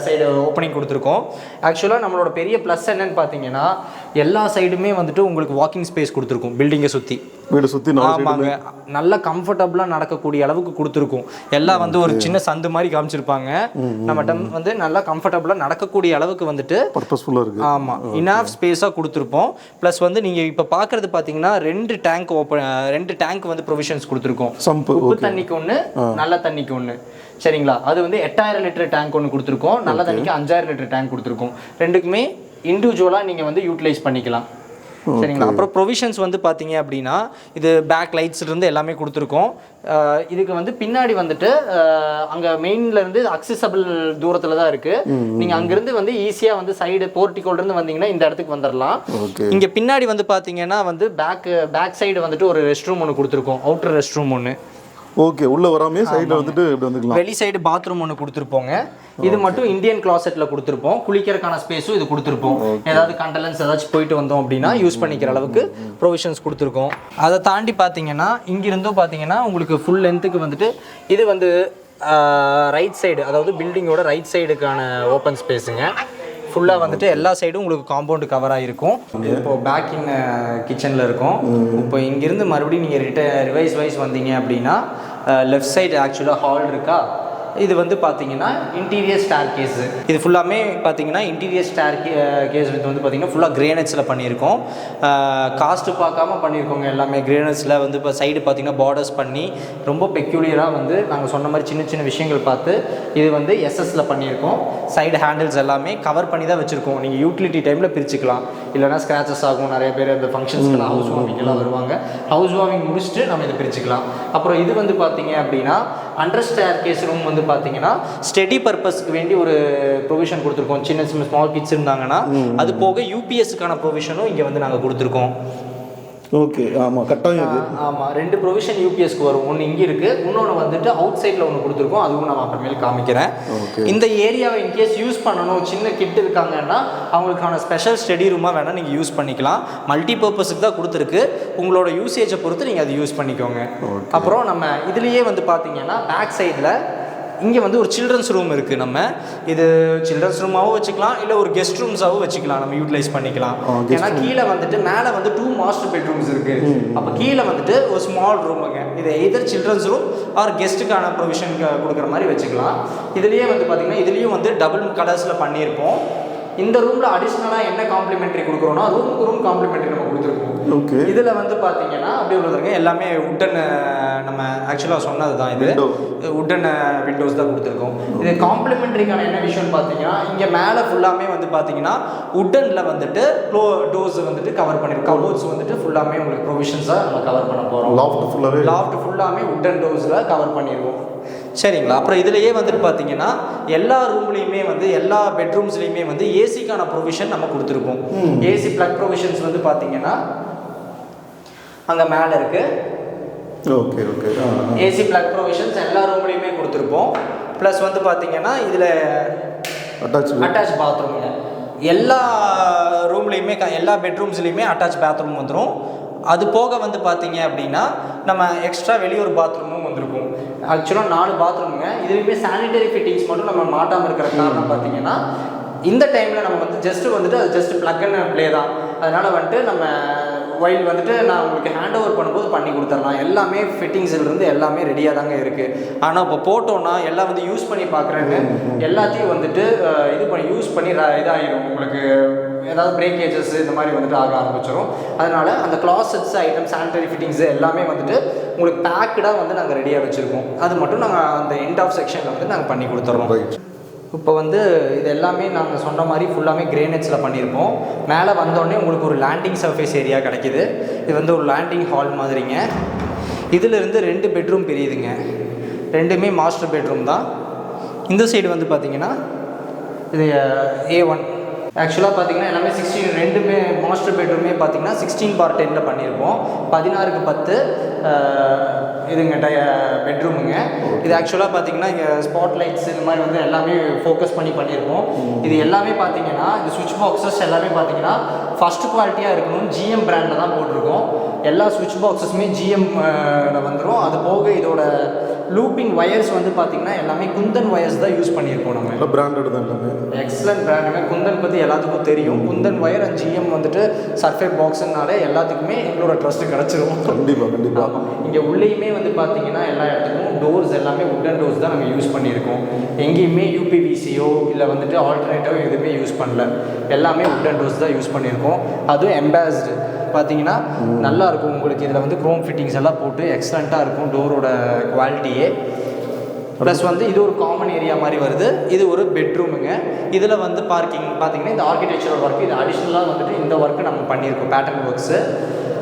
சைடு ஓப்பனிங் கொடுத்துருக்கோம். ஆக்சுவலாக நம்மளோட பெரிய ப்ளஸ் என்னன்னு பார்த்தீங்கன்னா எல்லா சைடுமே வந்துட்டு உங்களுக்கு வாக்கிங் ஸ்பேஸ் கொடுத்துருக்கும். பில்டிங்கை சுற்றி வீடு சுற்றி ஆமாங்க, நல்லா கம்ஃபர்டபுளாக நடக்கக்கூடிய அளவுக்கு கொடுத்துருக்கும். எல்லாம் வந்து ஒரு சின்ன சந்து மாதிரி காமிச்சிருப்பாங்க. நம்மகிட்ட வந்து நல்லா கம்ஃபர்டபுளாக நடக்கக்கூடிய அளவுக்கு வந்துட்டு பர்பஸ்ஃபுல்லாக இருக்குது. ஆமாம், இனாஃப் ஸ்பேஸாக கொடுத்துருப்போம். ப்ளஸ் வந்து நீங்கள் இப்போ பார்க்குறது பார்த்தீங்கன்னா ரெண்டு டேங்க் வந்து ப்ரொவிஷன்ஸ் கொடுத்துருக்கோம். உப்பு தண்ணிக்கு ஒன்று, நல்ல தண்ணிக்கு ஒன்று. சரிங்களா? அது வந்து 8000 லிட்டர் டேங்க் ஒன்று கொடுத்துருக்கோம், நல்ல தண்ணிக்கு 5000 லிட்டர் டேங்க் கொடுத்துருக்கோம். ரெண்டுக்குமே இண்டிவிஜுவலாக நீங்கள் வந்து யூட்டிலைஸ் பண்ணிக்கலாம். சரிங்களா? அப்புறம் ப்ரொவிஷன்ஸ் வந்து பார்த்தீங்க அப்படின்னா இது பேக் லைட்ஸ்லேருந்து எல்லாமே கொடுத்துருக்கோம். இதுக்கு வந்து பின்னாடி வந்துட்டு அங்கே மெயின்லேருந்து அக்சசபிள் தூரத்தில் தான் இருக்குது. நீங்கள் அங்கேருந்து வந்து ஈஸியாக வந்து சைடு போர்ட்டிகோலேருந்து வந்தீங்கன்னா இந்த இடத்துக்கு வந்துடலாம். இங்கே பின்னாடி வந்து பார்த்தீங்கன்னா வந்து பேக் சைடு வந்துட்டு ஒரு ரெஸ்ட் ரூம் ஒன்று கொடுத்துருக்கோம், அவுட்டர் ரெஸ்ட் ரூம் ஒன்று. ஓகே, உள்ள வராமே சைடுல வந்துட்டு இப்படி வந்துக்கலாம். வெளி சைடு பாத்ரூம் ஒன்று கொடுத்துருப்போங்க. இது மட்டும் இந்தியன் கிளாசெட்ல கொடுத்துருப்போம். குளிக்கிறதுக்கான ஸ்பேஸும் இது கொடுத்துருப்போம். ஏதாவது கண்டலன்ஸ் ஏதாச்சும் போயிட்டு வந்தோம் அப்படின்னா யூஸ் பண்ணிக்கிற அளவுக்கு ப்ரொவிஷன்ஸ் கொடுத்துருக்கோம். அதை தாண்டி பார்த்தீங்கன்னா இங்கிருந்தும் பார்த்தீங்கன்னா உங்களுக்கு ஃபுல் லென்த்துக்கு வந்துட்டு இது வந்து ரைட் சைடு, அதாவது பில்டிங்கோட ரைட் சைடுக்கான ஓப்பன் ஸ்பேஸுங்க. ஃபுல்லாக வந்துட்டு எல்லா சைடும் உங்களுக்கு காம்பவுண்டு கவராக இருக்கும். இப்போது பேக் இன் கிச்சனில் இருக்கும். இப்போ இங்கேருந்து மறுபடியும் நீங்கள் ரிவைஸ் வைஸ் வந்தீங்க அப்படின்னா லெஃப்ட் சைடு ஆக்சுவலாக ஹால் இருக்கா. இது வந்து பார்த்தீங்கன்னா இன்டீரியர் ஸ்டேர் கேஸு. இது ஃபுல்லாமே பார்த்தீங்கன்னா இன்டீரியர் ஸ்டேர் கேஸ் வித் வந்து பார்த்தீங்கன்னா ஃபுல்லாக கிரேனைட்ஸில் பண்ணியிருக்கோம். காஸ்ட்டு பார்க்காம பண்ணியிருக்கோங்க. எல்லாமே கிரேனைட்ஸில் வந்து இப்போ சைடு பார்த்தீங்கன்னா பார்டர்ஸ் பண்ணி ரொம்ப பெக்யூலியராக வந்து நாங்கள் சொன்ன மாதிரி சின்ன சின்ன விஷயங்கள் பார்த்து இது வந்து எஸ்எஸ்ல பண்ணியிருக்கோம். சைடு ஹேண்டில்ஸ் எல்லாமே கவர் பண்ணி தான் வச்சுருக்கோம். நீங்கள் யூட்டிலிட்டி டைமில் பிரிச்சுக்கலாம், இல்லைனா ஸ்க்ராச்சஸ் ஆகும். நிறைய பேர் இந்த ஃபங்க்ஷன்ஸ்க்கெல்லாம் ஹவுஸ் வார்மிங் எல்லாம் வருவாங்க. ஹவுஸ் வார்மிங் முடிச்சுட்டு நம்ம இதை பிரிச்சுக்கலாம். அப்புறம் இது வந்து பார்த்தீங்க அப்படின்னா அண்டர் ஸ்டேர் கேஸ் ரூம் வந்து பார்த்தீங்கன்னா ஸ்டடி பர்பஸ்க்கு வேண்டி ஒரு ப்ரொவிஷன் கொடுத்துருக்கோம். சின்ன சின்ன ஸ்மால் கிட்ஸ் இருந்தாங்கன்னா அது போக யூபிஎஸ்க்கான ப்ரொவிஷனும் இங்கே வந்து நாங்கள் கொடுத்துருக்கோம். ஓகே, ஆமாம் கட்டாயம் இது. ஆமாம், 2 ப்ரொவிஷன் யூபிஎஸ்க்கு வரும். ஒன்று இங்கே இருக்குது, இன்னொன்று வந்துட்டு அவுட் சைடில் ஒன்று கொடுத்துருக்கோம். அதுவும் நான் அப்புறமேல் காமிக்கிறேன். இந்த ஏரியாவை இன்கேஸ் யூஸ் பண்ணணும், சின்ன கிட் இருக்காங்கன்னா அவங்களுக்கான ஸ்பெஷல் ஸ்டடி ரூமாக வேணால் நீங்கள் யூஸ் பண்ணிக்கலாம். மல்டி பர்பஸுக்கு தான் கொடுத்துருக்கு. உங்களோட யூசேஜை பொறுத்து நீங்கள் அதை யூஸ் பண்ணிக்கோங்க. அப்புறம் நம்ம இதுலேயே வந்து பார்த்தீங்கன்னா பேக் சைடில் இங்கே வந்து ஒரு சில்ட்ரன்ஸ் ரூம் இருக்குது. நம்ம இது சில்ட்ரன்ஸ் ரூமாகவும் வச்சுக்கலாம், இல்லை ஒரு கெஸ்ட் ரூம்ஸாகவும் வச்சுக்கலாம். நம்ம யூட்டிலைஸ் பண்ணிக்கலாம். ஏன்னா கீழே வந்துட்டு மேலே வந்து 2 மாஸ்டர் பெட்ரூம்ஸ் இருக்குது. அப்போ கீழே வந்துட்டு ஒரு ஸ்மால் ரூமுங்க. இது எதர் சில்ட்ரன்ஸ் ரூம் ஆர் கெஸ்ட்டுக்கான ப்ரொவிஷன் கொடுக்குற மாதிரி வச்சுக்கலாம். இதுலேயே வந்து பார்த்திங்கன்னா இதுலேயும் வந்து டபுள் கலர்ஸில் பண்ணியிருப்போம். இந்த ரூமில் அடிஷ்னலாக என்ன காம்ப்ளிமெண்ட்ரி கொடுக்குறோன்னா ரூமுக்கு ரூம் காம்ப்ளிமெண்ட்ரி நம்ம கொடுத்துருக்கோம். ஓகே, இதில் வந்து பார்த்தீங்கன்னா அப்படி உள்ளதுங்க எல்லாமே உட்டன், நம்ம ஆக்சுவலாக சொன்னது தான். இது உட்டன் விண்டோஸ் தான் கொடுத்துருக்கோம். இது காம்ப்ளிமெண்ட்ரிக்கான என்ன விஷயம்னு பார்த்தீங்கன்னா இங்கே மேலே ஃபுல்லாமே வந்து பார்த்தீங்கன்னா உட்டனில் வந்துட்டு டோர்ஸ் வந்துட்டு கவர் பண்ணிருக்கோம். கபோர்ட்ஸ் வந்துட்டு ஃபுல்லாமே உங்களுக்கு ப்ரொவிஷன்ஸாக நம்ம கவர் பண்ண போகிறோம். லாஃப்ட் ஃபுல்லாமே உட்டன் டோர்ஸில் கவர் பண்ணிடுவோம். சரிங்களா. அப்புறம் இதுலேயே வந்துட்டு பார்த்தீங்கன்னா எல்லா ரூம்லேயுமே வந்து எல்லா பெட்ரூம்ஸ்லேயுமே வந்து ஏசிக்கான ப்ரொவிஷன் நம்ம கொடுத்துருக்கோம். ஏசி ப்ளக் ப்ரொவிஷன்ஸ் வந்து பார்த்தீங்கன்னா அங்கே மேலே இருக்குது. Okay okay, AC plug provisions எல்லா ரூம்லேயுமே கொடுத்துருப்போம். ப்ளஸ் வந்து பார்த்தீங்கன்னா இதில் அட்டாச் பாத்ரூமுங்க. எல்லா ரூம்லேயுமே எல்லா பெட்ரூம்ஸ்லேயுமே அட்டாச் பாத்ரூம் வந்துடும். அது போக வந்து பார்த்தீங்க அப்படின்னா நம்ம எக்ஸ்ட்ரா வெளியே ஒரு பாத்ரூமும் வந்திருக்கும். ஆக்சுவலாக 4 பாத்ரூமுங்க. இதுலேயுமே சானிடரி ஃபிட்டிங்ஸ் மட்டும் நம்ம மாட்டாமல் இருக்கிற காரணம் பார்த்தீங்கன்னா இந்த டைமில் நம்ம வந்து அது ஜஸ்ட் ப்ளக் அண்ட் ப்ளே தான். அதனால் வந்துட்டு நம்ம ஒயில் வந்துட்டு நான் உங்களுக்கு ஹேண்ட் ஓவர் பண்ணும்போது பண்ணி கொடுத்துடலாம். எல்லாமே ஃபிட்டிங்ஸ்லேருந்து எல்லாமே ரெடியாக தாங்க இருக்குது. ஆனால் இப்போ போட்டோன்னா எல்லாம் வந்து யூஸ் பண்ணி பார்க்குறேன்னு எல்லாத்தையும் வந்துட்டு யூஸ் பண்ணி இதாகிடும். உங்களுக்கு ஏதாவது பிரேக்கேஜஸ் இந்த மாதிரி வந்துட்டு ஆக ஆரம்பிச்சிடும். அதனால் அந்த கிளாசெட்ஸ் ஐட்டம் சானிடரி ஃபிட்டிங்ஸு எல்லாமே வந்துட்டு உங்களுக்கு பேக்கடாக வந்து நாங்கள் ரெடியாக வச்சுருக்கோம். அது மட்டும் நாங்கள் அந்த எண்ட் ஆஃப் செக்ஷனில் வந்து நாங்கள் பண்ணி கொடுத்துட்றோம். இப்போ வந்து இது எல்லாமே நாங்கள் சொன்ன மாதிரி ஃபுல்லாமே கிரேனைட்ஸில் பண்ணியிருப்போம். மேலே வந்தோடனே உங்களுக்கு ஒரு லேண்டிங் சர்ஃபேஸ் ஏரியா கிடைக்கிது. இது வந்து ஒரு லேண்டிங் ஹால் மாதிரிங்க. இதிலிருந்து 2 பெட்ரூம் பிரியுதுங்க. 2மே மாஸ்டர் பெட்ரூம் தான். இந்த சைடு வந்து பார்த்திங்கன்னா இது A1. ஆக்சுவலாக பார்த்தீங்கன்னா எல்லாமே 16, 2மே மாஸ்டர் பெட்ரூமே பார்த்தீங்கன்னா 16/10 பண்ணியிருப்போம். 16க்கு 10 இதுங்க பெட்ரூமுங்க. இது ஆக்சுவலாக பார்த்தீங்கன்னா இங்கே ஸ்பாட் லைட்ஸ் இந்த மாதிரி வந்து எல்லாமே ஃபோக்கஸ் பண்ணியிருப்போம். இது எல்லாமே பார்த்தீங்கன்னா இந்த சுவிட்ச் பாக்ஸஸ் எல்லாமே பார்த்தீங்கன்னா ஃபஸ்ட் குவாலிட்டியாக இருக்கணும்னு GM பிராண்டில் தான் போட்டிருக்கோம். எல்லா சுவிட்ச் பாக்ஸஸுமே GM வந்துடும். அது போக இதோட லூப்பிங் வயர்ஸ் வந்து பார்த்தீங்கன்னா எல்லாமே குந்தன் வயர்ஸ் தான் யூஸ் பண்ணியிருக்கோம். நம்ம பிராண்டட் தான் எல்லாமே எக்ஸலண்ட் பிராண்டுங்க. குந்தன் பற்றி எல்லாத்துக்கும் தெரியும். குந்தன் வயர் அண்ட் GM வந்துட்டு சர்ஃபேஸ் பாக்ஸுனாலே எல்லாத்துக்குமே எங்களோட ட்ரஸ்ட்டு கிடச்சிரும். கண்டிப்பாக. இங்கே உள்ளேயுமே வந்து பார்த்தீங்கன்னா எல்லா இடத்துக்கும் டோர்ஸ் எல்லாமே உட்டன் டோர்ஸ் தான் நாங்கள் யூஸ் பண்ணியிருக்கோம். எங்கேயுமே UPVCயோ இல்லை வந்துட்டு ஆல்டர்னேட்டிவோ எதுவுமே யூஸ் பண்ணல. எல்லாமே உட்டன் டோர்ஸ் தான் யூஸ் பண்ணியிருக்கோம். அதுவும் எம்பாஸ்டு பார்த்தீங்கன்னா நல்லாயிருக்கும். உங்களுக்கு இதில் வந்து க்ரோம் ஃபிட்டிங்ஸ் எல்லாம் போட்டு எக்ஸலண்ட்டாக இருக்கும் டோரோட குவாலிட்டியே. ப்ளஸ் வந்து இது ஒரு காமன் ஏரியா மாதிரி வருது. இது ஒரு பெட்ரூமுங்க. இதில் வந்து பார்க்கிங் பார்த்தீங்கன்னா இந்த ஆர்கிடெக்சரல் ஒர்க் இது அடிஷ்னலாக வந்துட்டு இந்த ஒர்க்கு நம்ம பண்ணியிருக்கோம். பேட்டர்ன் ஒர்க்ஸு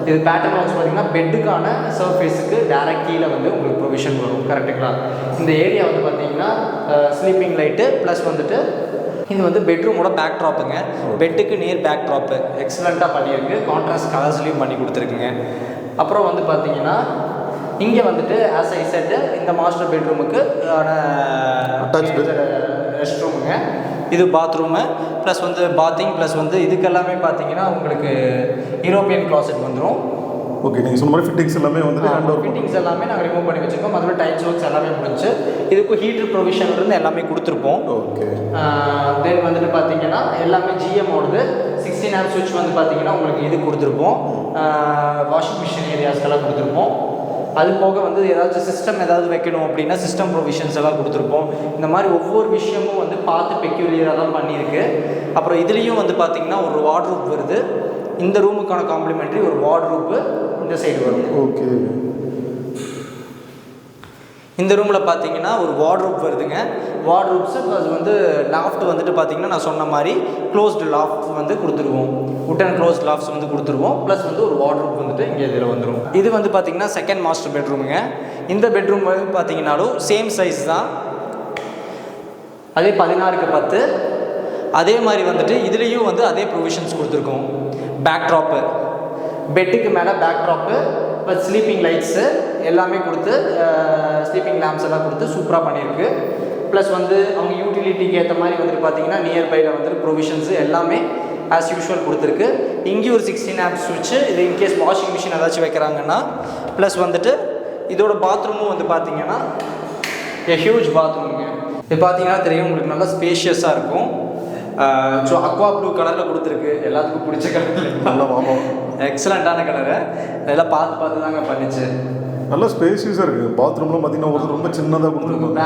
இது பேட்டர்ன் ஒர்க்ஸ் பார்த்தீங்கன்னா பெட்டுக்கான சர்ஃபேஸுக்கு டேரக்ட் கீழே வந்து உங்களுக்கு ப்ரொவிஷன் வரும். கரெக்டுங்களா. இந்த ஏரியா வந்து பார்த்தீங்கன்னா ஸ்லீப்பிங் லைட்டு ப்ளஸ் வந்துட்டு இது வந்து பெட்ரூமோட பேக் ட்ராப்புங்க. பெட்டுக்கு நேர் பேக் ட்ராப்பு எக்ஸலண்ட்டாக பண்ணியிருக்கு. கான்ட்ராஸ்ட் கலர்ஸ்லேயும் பண்ணி கொடுத்துருக்குங்க. அப்புறம் வந்து பார்த்தீங்கன்னா இங்கே வந்துட்டு ஆஸ் ஐ செட் இந்த மாஸ்டர் பெட்ரூமுக்கு அட்டாச்டு ரெஸ்ட் ரூமுங்க. இது பாத்ரூமு ப்ளஸ் வந்து பாத்திங் ப்ளஸ் வந்து இதுக்கெல்லாமே பார்த்தீங்கன்னா உங்களுக்கு யூரோப்பியன் கிளாசெட் வந்துடும். ஓகே, நீங்கள் சொன்ன மாதிரி ஃபிட்டிங்ஸ் எல்லாமே வந்து ஃபிட்டிங்ஸ் எல்லாமே நாங்கள் ரிமூவ் பண்ணி வச்சுருக்கோம். மற்றபடி டைல்ஸ் ஒர்க்ஸ் எல்லாமே முடிஞ்சு இதுக்கு ஹீட்டர் ப்ரொவிஷன்லேருந்து எல்லாமே கொடுத்துருப்போம். ஓகே, தென் வந்துட்டு பார்த்தீங்கன்னா எல்லாமே GM ஓடுது. 16 amp சுவிட்ச் வந்து பார்த்தீங்கன்னா உங்களுக்கு இது கொடுத்துருப்போம். வாஷிங் மிஷின் ஏரியாஸ்க்கெல்லாம் கொடுத்துருப்போம். அது போக வந்து ஏதாச்சும் சிஸ்டம் ஏதாவது வைக்கணும் அப்படின்னா சிஸ்டம் ப்ரொவிஷன்ஸ் எல்லாம் கொடுத்துருப்போம். இந்த மாதிரி ஒவ்வொரு விஷயமும் வந்து பார்த்து பெக்யூலியராக தான் பண்ணியிருக்கு. அப்புறம் இதுலேயும் வந்து பார்த்திங்கன்னா ஒரு வார்ட்ரூப் வருது. இந்த ரூமுக்கான காம்ப்ளிமெண்ட்ரி ஒரு வார்ட்ரூப்பு இந்த சைடு வரும். ஓகே, இந்த ரூமில் பார்த்தீங்கன்னா ஒரு வார்ட்ரூப் வருதுங்க. வார்ட்ரூப்ஸு ப்ளஸ் வந்து லாஃப்ட் வந்துட்டு பார்த்தீங்கன்னா நான் சொன்ன மாதிரி க்ளோஸ்டு லாஃப்ட் வந்து கொடுத்துருவோம். உட்டன் க்ளோஸ்ட் லாஃப்ட்ஸ் வந்து கொடுத்துருவோம். ப்ளஸ் வந்து ஒரு வார்ட்ரூப் வந்துட்டு இங்கே இதில் வந்துடும். இது வந்து பார்த்தீங்கன்னா செகண்ட் மாஸ்டர் பெட்ரூமுங்க. இந்த பெட்ரூம் வந்து பார்த்தீங்கன்னாலும் சேம் சைஸ் தான். அதே 16க்கு 10. அதே மாதிரி வந்துட்டு இதுலேயும் வந்து அதே ப்ரொவிஷன்ஸ் கொடுத்துருக்கோம். பேக் ட்ராப்பு பெட்டுக்கு மேலே backdrop plus sleeping lights எல்லாமே கொடுத்து ஸ்லீப்பிங் லேம்ப்ஸ் எல்லாம் கொடுத்து சூப்பராக பண்ணியிருக்கு. ப்ளஸ் வந்து அவங்க யூட்டிலிட்டிக்கு ஏற்ற மாதிரி வந்துட்டு பார்த்தீங்கன்னா நியர்பையில் வந்துட்டு ப்ரொவிஷன்ஸு எல்லாமே ஆஸ் யூஷுவல் கொடுத்துருக்கு. இங்கேயும் ஒரு 16 amp ஸ்விட்ச்சு, இது இன்கேஸ் வாஷிங் மிஷின் ஏதாச்சும் வைக்கிறாங்கன்னா. ப்ளஸ் வந்துட்டு இதோட பாத்ரூமும் வந்து பார்த்தீங்கன்னா ஹியூஜ் பாத்ரூமுங்க. இது பார்த்தீங்கன்னா தெரியும் உங்களுக்கு நல்லா ஸ்பேஷியஸாக இருக்கும். ஸோ அக்வா ப்ளூ கலரில் கொடுத்துருக்கு, எல்லாத்துக்கும் பிடிச்ச கலர். நல்லா வாங்க, எக்ஸலண்ட்டான கலரு, இதெல்லாம் பார்த்து தாங்க பண்ணிச்சு. நல்லா ஸ்பேசியஸாக இருக்குது. பாத்ரூம்லாம் பார்த்தீங்கன்னா ஒரு ரொம்ப சின்னதாக கொடுத்துருக்கோம்.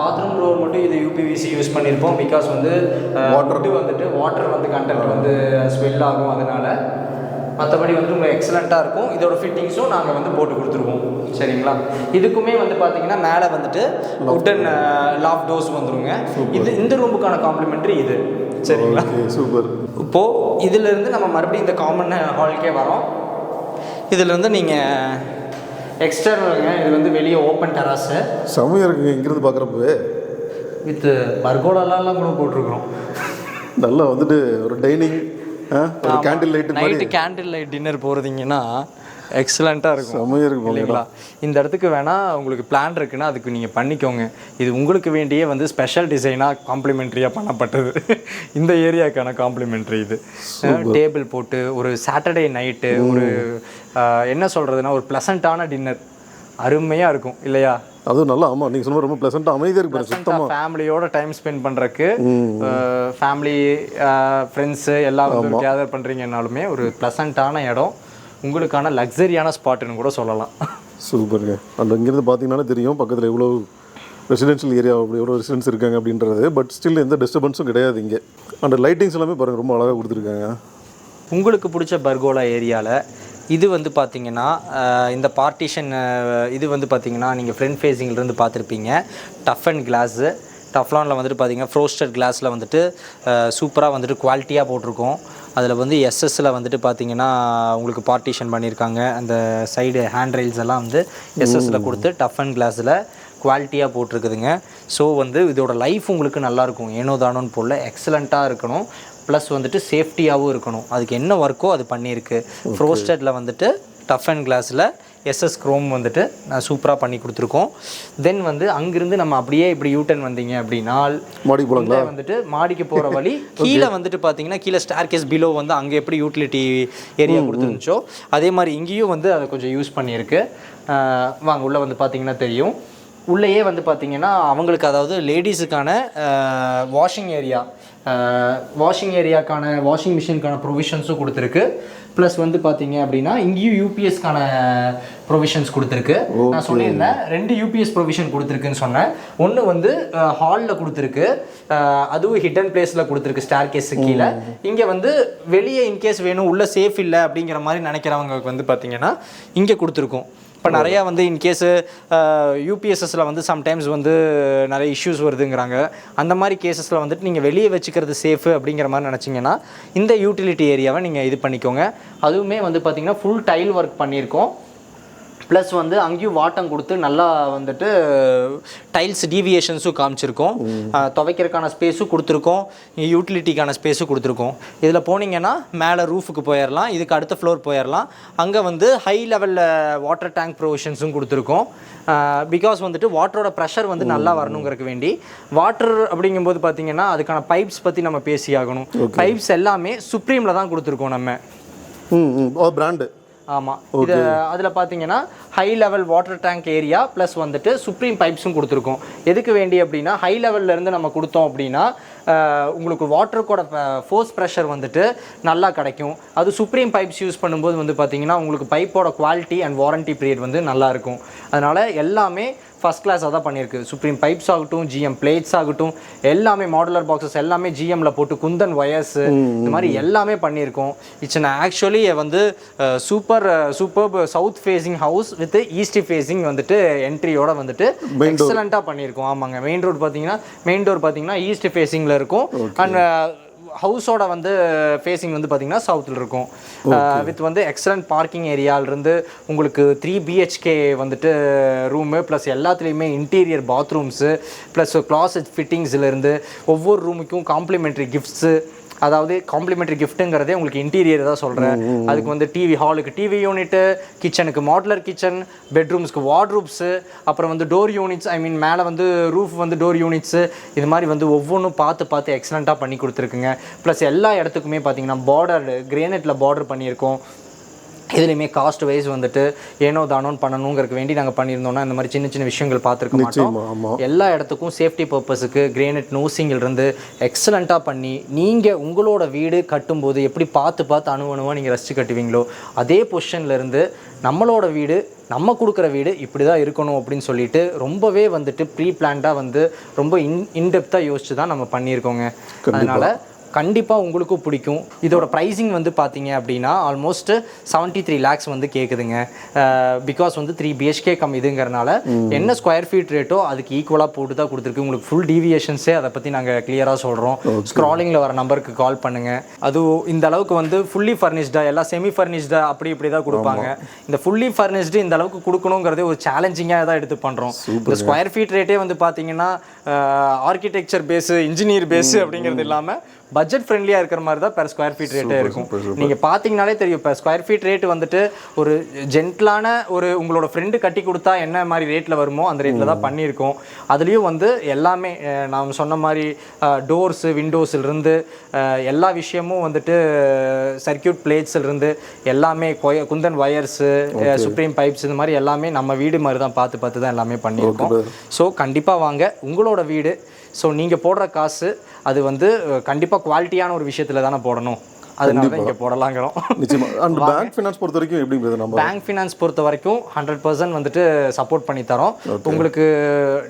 பாத்ரூம் டோர் மட்டும் இது யூபிவிசி யூஸ் பண்ணியிருப்போம். பிகாஸ் வந்து வாட்டர் வந்து கண்டென்ட் வந்து ஸ்மெல் ஆகும், அதனால. மற்றபடி வந்து உங்களுக்கு எக்ஸலண்ட்டாக இருக்கும். இதோட ஃபிட்டிங்ஸும் நாங்கள் வந்து போட்டு கொடுத்துருவோம். சரிங்களா? இதுக்குமே வந்து பார்த்தீங்கன்னா மேலே வந்துட்டு உட்டன் லாஃப்ட் டோர்ஸ் வந்துருங்க. இது இந்த ரூமுக்கான காம்ப்ளிமெண்ட்ரி இது. சரிங்களா? சூப்பர். இப்போது இதிலேருந்து நம்ம மறுபடியும் இந்த காமன் ஹாலுக்கே வரோம். இதிலேருந்து நீங்கள் எக்ஸ்டர்னலுங்க, இது வந்து வெளியே ஓப்பன் டெராஸு. செமையாக இருக்குங்க இங்கிருந்து பார்க்குறப்பவே. வித் பர்கோலாலாம் கூட போட்டிருக்கிறோம். நல்லா வந்துட்டு ஒரு டைனிங், ஒரு candle light, night candle light dinner போகிறதிங்கன்னா எக்ஸலண்ட்டாக இருக்கும். செமையாக இருக்கும் இல்லைங்களா? இந்த இடத்துக்கு வேணால் உங்களுக்கு பிளான் இருக்குன்னா அதுக்கு நீங்கள் பண்ணிக்கோங்க. இது உங்களுக்கு வேண்டியே வந்து ஸ்பெஷல் டிசைனாக காம்ப்ளிமெண்ட்ரியாக பண்ணப்பட்டது. இந்த ஏரியாவுக்கான காம்ப்ளிமெண்ட்ரி இது. டேபிள் போட்டு ஒரு சாட்டர்டே நைட்டு ஒரு என்ன சொல்கிறதுனா ஒரு ப்ளசண்ட்டான டின்னர் அருமையாக இருக்கும் இல்லையா? அதுவும் நல்லா, ஆமாம் நீங்கள் சொன்ன ரொம்ப ப்ளசண்ட்டாக அமைதியாக இருக்கு. சுத்தமாக ஃபேமிலியோட டைம் ஸ்பெண்ட் பண்ணுறக்கு, ஃபேமிலி ஃப்ரெண்ட்ஸு எல்லாம் வந்து கேதர் பண்ணுறீங்கன்னாலுமே ஒரு ப்ளசண்ட்டான இடம், உங்களுக்கான லக்ஸரியான ஸ்பாட்டுன்னு கூட சொல்லலாம். சூப்பருங்க. அண்ட் இங்கேருந்து பார்த்தீங்கன்னா தெரியும் பக்கத்தில் எவ்வளோ ரெசிடென்ஷியல் ஏரியா, எவ்வளோ ரெசிடென்ஸ் இருக்காங்க அப்படின்றது. பட் ஸ்டில் எந்த டிஸ்டர்பன்ஸும் கிடையாது இங்கே. அண்ட் லைட்டிங்ஸ் எல்லாமே பாருங்கள் ரொம்ப அழகாக கொடுத்துருக்காங்க. உங்களுக்கு பிடிச்ச பர்கோலா ஏரியாவில் இது வந்து பார்த்திங்கன்னா இந்த பார்ட்டிஷன் இது வந்து பார்த்திங்கன்னா நீங்கள் ஃப்ரண்ட் ஃபேஸிங்கிலேருந்து பார்த்துருப்பீங்க. டஃப் அண்ட் கிளாஸு, டஃப்லானில் வந்துட்டு பார்த்திங்கன்னா ஃப்ரோஸ்டட் கிளாஸில் வந்துட்டு சூப்பராக வந்துட்டு குவாலிட்டியாக போட்டிருக்கோம். அதில் வந்து எஸ்எஸ்ஸில் வந்துட்டு பார்த்திங்கன்னா உங்களுக்கு பார்ட்டிஷன் பண்ணியிருக்காங்க. அந்த சைடு ஹேண்ட் ரெயில்ஸ் எல்லாம் வந்து எஸ்எஸ்ஸில் கொடுத்து டஃப் அண்ட் கிளாஸில் குவாலிட்டியாக போட்டிருக்குதுங்க. ஸோ வந்து இதோட லைஃப் உங்களுக்கு நல்லாயிருக்கும். ஏனோ தானோன்னு போல் எக்ஸலண்ட்டாக இருக்கணும். ப்ளஸ் வந்துட்டு சேஃப்டியாகவும் இருக்கணும். அதுக்கு என்ன ஒர்க்கோ அது பண்ணியிருக்கு. ஃப்ரோஸ்டடில் வந்துட்டு டஃப் அண்ட் கிளாஸில் எஸ்எஸ் க்ரோம் வந்துட்டு நான் சூப்பராக பண்ணி கொடுத்துருக்கோம். தென் வந்து அங்கிருந்து நம்ம அப்படியே இப்படி யூட்டன் வந்தீங்க அப்படின்னா மாடிக்கு போகலாங்களா? வந்துட்டு மாடிக்கு போகிற வழி கீழே வந்துட்டு பார்த்தீங்கன்னா கீழே ஸ்டேர்கேஸ் பிலோ வந்து அங்கே எப்படி யூட்டிலிட்டி ஏரியா கொடுத்துருந்துச்சோ அதே மாதிரி இங்கேயும் வந்து அதை கொஞ்சம் யூஸ் பண்ணியிருக்கு. வாங்க உள்ளே வந்து பார்த்தீங்கன்னா தெரியும். உள்ளேயே வந்து பார்த்திங்கன்னா அவங்களுக்கு அதாவது லேடிஸுக்கான வாஷிங் ஏரியாக்கான வாஷிங் மிஷினுக்கான ப்ரொவிஷன்ஸும் கொடுத்துருக்கு. ப்ளஸ் வந்து பார்த்தீங்க அப்படின்னா இங்கேயும் யூபிஎஸ்க்கான ப்ரொவிஷன்ஸ் கொடுத்துருக்கு. நான் சொல்லியிருந்தேன் 2 யூபிஎஸ் ப்ரொவிஷன் கொடுத்துருக்குன்னு சொன்னேன். ஒன்று வந்து ஹாலில் கொடுத்துருக்கு, அதுவும் ஹிடன் பிளேஸில் கொடுத்துருக்கு ஸ்டேர்கேஸு கீழே. இங்கே வந்து வெளியே இன்கேஸ் வேணும் உள்ளே சேஃப் இல்லை அப்படிங்கிற மாதிரி நினைக்கிறவங்களுக்கு வந்து பார்த்திங்கன்னா இங்கே கொடுத்துருக்கோம். இப்போ நிறையா வந்து இன்கேஸு யூபிஎஸ்எஸில் வந்து சம்டைம்ஸ் வந்து நிறைய இஷ்யூஸ் வருதுங்கிறாங்க. அந்த மாதிரி கேசஸில் வந்துட்டு நீங்கள் வெளியே வச்சுக்கிறது சேஃபு அப்படிங்கிற மாதிரி நினச்சிங்கன்னா இந்த யூட்டிலிட்டி ஏரியாவை நீங்கள் இது பண்ணிக்கோங்க. அதுவுமே வந்து பார்த்திங்கன்னா ஃபுல் டைல் ஒர்க் பண்ணியிருக்கோம். ப்ளஸ் வந்து அங்கேயும் வாட்டம் கொடுத்து நல்லா வந்துட்டு டைல்ஸ் டீவியேஷன்ஸும் காமிச்சிருக்கோம். துவைக்கிறதுக்கான ஸ்பேஸும் கொடுத்துருக்கோம், யூட்டிலிட்டிக்கான ஸ்பேஸும் கொடுத்துருக்கோம். இதில் போனீங்கன்னா மேலே ரூஃபுக்கு போயிடலாம், இதுக்கு அடுத்த ஃப்ளோர் போயிடலாம். அங்கே வந்து ஹை லெவலில் வாட்டர் டேங்க் ப்ரொவிஷன்ஸும் கொடுத்துருக்கோம். பிகாஸ் வந்துட்டு வாட்டரோட ப்ரெஷர் வந்து நல்லா வரணுங்கிறதுக்கு வேண்டி. வாட்டர் அப்படிங்கும்போது பார்த்தீங்கன்னா அதுக்கான பைப்ஸ் பற்றி நம்ம பேசி ஆகணும். பைப்ஸ் எல்லாமே சுப்ரீமில் தான் கொடுத்துருக்கோம் நம்ம. பிராண்டு. ஆமாம். இது அதில் பார்த்தீங்கன்னா high level water tank area plus வந்துட்டு சுப்ரீம் பைப்ஸும் கொடுத்துருக்கோம். எதுக்கு வேண்டி அப்படின்னா ஹை லெவல்லேருந்து நம்ம கொடுத்தோம் அப்படின்னா உங்களுக்கு வாட்டருக்கோட ஃபோர்ஸ் ப்ரெஷர் வந்துட்டு நல்லா கிடைக்கும். அது சுப்ரீம் பைப்ஸ் யூஸ் பண்ணும்போது வந்து பார்த்திங்கன்னா உங்களுக்கு பைப்போட குவாலிட்டி அண்ட் வாரண்ட்டி பீரியட் வந்து நல்லாயிருக்கும். அதனால் எல்லாமே ஃபஸ்ட் கிளாஸாக தான் பண்ணியிருக்கு. சுப்ரீம் பைப்ஸ் ஆகட்டும், ஜிஎம் பிளேட்ஸ் ஆகட்டும், எல்லாமே மாடுலர் பாக்ஸஸ் எல்லாமே ஜிஎம்மில் போட்டு குந்தன் ஒயர்ஸு இந்த மாதிரி எல்லாமே பண்ணியிருக்கோம். இட்ஸ் ஆக்சுவலி வந்து super south facing house with east facing வந்துட்டு என்ட்ரியோட வந்துட்டு எக்ஸலண்ட்டாக பண்ணியிருக்கோம். ஆமாங்க. மெயின் டோர் பார்த்தீங்கன்னா ஈஸ்ட் ஃபேஸிங்கில் இருக்கும். அண்ட் ஹவுஸோட வந்து ஃபேஸிங் வந்து பார்த்திங்கன்னா சவுத்தில் இருக்கும். வித் வந்து எக்ஸலண்ட் பார்க்கிங் ஏரியாவிலிருந்து உங்களுக்கு 3 BHK வந்துட்டு ரூமு ப்ளஸ் எல்லாத்துலேயுமே இன்டீரியர் பாத்ரூம்ஸு ப்ளஸ் கிளாசட் ஃபிட்டிங்ஸ்லேருந்து ஒவ்வொரு ரூமுக்கும் காம்ப்ளிமெண்ட்ரி கிஃப்ட்ஸு அதாவது காம்ப்ளிமெண்ட்ரி கிஃப்ட்டுங்கிறதே உங்களுக்கு இன்டீரியர் தான் சொல்கிறேன். அதுக்கு வந்து டிவி ஹாலுக்கு டிவி யூனிட்டு, கிச்சனுக்கு மாடுலர் கிச்சன், பெட்ரூம்ஸ்க்கு வார்ட்ரூப்ஸு, அப்புறம் வந்து டோர் யூனிட்ஸ், ஐ மீன் மேலே வந்து ரூஃப் வந்து டோர் யூனிட்ஸு, இது மாதிரி வந்து ஒவ்வொன்றும் பார்த்து எக்ஸலண்ட்டாக பண்ணி கொடுத்துருக்குங்க. ப்ளஸ் எல்லா இடத்துக்குமே பார்த்தீங்கன்னா பார்டர் கிரேனைட்டில் பார்டர் பண்ணியிருக்கோம். இதுலேயுமே காஸ்ட் வைஸ் வந்துட்டு ஏனோ தானோன்னு பண்ணணுங்கிறதுக்கு வேண்டி நாங்கள் பண்ணியிருந்தோம்னா இந்த மாதிரி சின்ன சின்ன விஷயங்கள் பார்த்துருக்க மாட்டோம். எல்லா இடத்துக்கும் சேஃப்டி பர்பஸுக்கு கிரேனைட் நோசிங்கிலிருந்து எக்ஸலண்ட்டாக பண்ணி நீங்கள் உங்களோட வீடு கட்டும்போது எப்படி பார்த்து அணுவணுவாக நீங்கள் ரசித்து கட்டுவீங்களோ அதே பொசிஷன்லேருந்து நம்மளோட வீடு நம்ம கொடுக்குற வீடு இப்படி தான் இருக்கணும் அப்படின்னு சொல்லிட்டு ரொம்பவே வந்துட்டு ப்ரீ பிளான்டாக வந்து ரொம்ப இன்டெப்த்தாக யோசிச்சு தான் நம்ம பண்ணியிருக்கோங்க. அதனால் கண்டிப்பாக உங்களுக்கும் பிடிக்கும். இதோட ப்ரைஸிங் வந்து பார்த்தீங்க அப்படின்னா ஆல்மோஸ்ட் 73 lakhs வந்து கேட்குதுங்க. பிகாஸ் வந்து 3 BHK கம் இதுங்கிறனால என்ன ஸ்கொயர் ஃபீட் ரேட்டோ அதுக்கு ஈக்குவலாக போட்டு தான் கொடுத்துருக்கு. உங்களுக்கு ஃபுல் டீவியேஷன்ஸே அதை பற்றி நாங்கள் கிளியராக சொல்கிறோம். ஸ்க்ராலிங்கில் வர நம்பருக்கு கால் பண்ணுங்கள். அதுவும் இந்த அளவுக்கு வந்து ஃபுல்லி ஃபர்னிஷ்டாக எல்லாம் செமி ஃபர்னிஷ்டாக இப்படி தான் கொடுப்பாங்க. இந்த ஃபுல்லி ஃபர்னிஷ்டு இந்த அளவுக்கு கொடுக்கணுங்கிறதே ஒரு சேலஞ்சிங்காக தான் எடுத்து பண்ணுறோம். இந்த ஸ்கொயர் ஃபீட் ரேட்டே வந்து பார்த்தீங்கன்னா ஆர்கிடெக்சர் பேஸு இன்ஜினியர் பேஸு அப்படிங்கிறது இல்லாமல் பட்ஜெட் ஃப்ரெண்ட்லியாக இருக்கிற மாதிரி தான் பெர் ஸ்கொயர் ஃபீட் ரேட்டே இருக்கும். நீங்கள் பார்த்தீங்கனாலே தெரியும் பெர் ஸ்கொயர் ஃபீட் ரேட் வந்துட்டு ஒரு ஜென்டலான ஒரு உங்களோட ஃப்ரெண்டு கட்டி கொடுத்தா என்ன மாதிரி ரேட்டில் வருமோ அந்த ரேட்டில் தான் பண்ணியிருக்கோம். அதுலேயும் வந்து எல்லாமே நான் சொன்ன மாதிரி டோர்ஸு விண்டோஸ்லேருந்து எல்லா விஷயமும் வந்துட்டு சர்க்கியூட் பிளேட்ஸ்லேருந்து எல்லாமே குந்தன் ஒயர்ஸு சுப்ரீம் பைப்ஸ் இந்த மாதிரி எல்லாமே நம்ம வீடு மாதிரி தான் பார்த்து தான் எல்லாமே பண்ணியிருக்கோம். ஸோ கண்டிப்பாக வாங்க உங்களோட வீடு. ஸோ நீங்கள் போடுற காசு அது வந்து கண்டிப்பாக குவாலிட்டியான ஒரு விஷயத்தில் தானே போடணும். அதனால தான் இங்கே போடலாங்கிறோம். நிச்சயமா. அண்ட் பேங்க் ஃபினான்ஸ் பொறுத்த வரைக்கும் எப்படி நம்ம பேங்க் ஃபினான்ஸ் பொறுத்த வரைக்கும் 100% வந்துட்டு சப்போர்ட் பண்ணி தரோம். உங்களுக்கு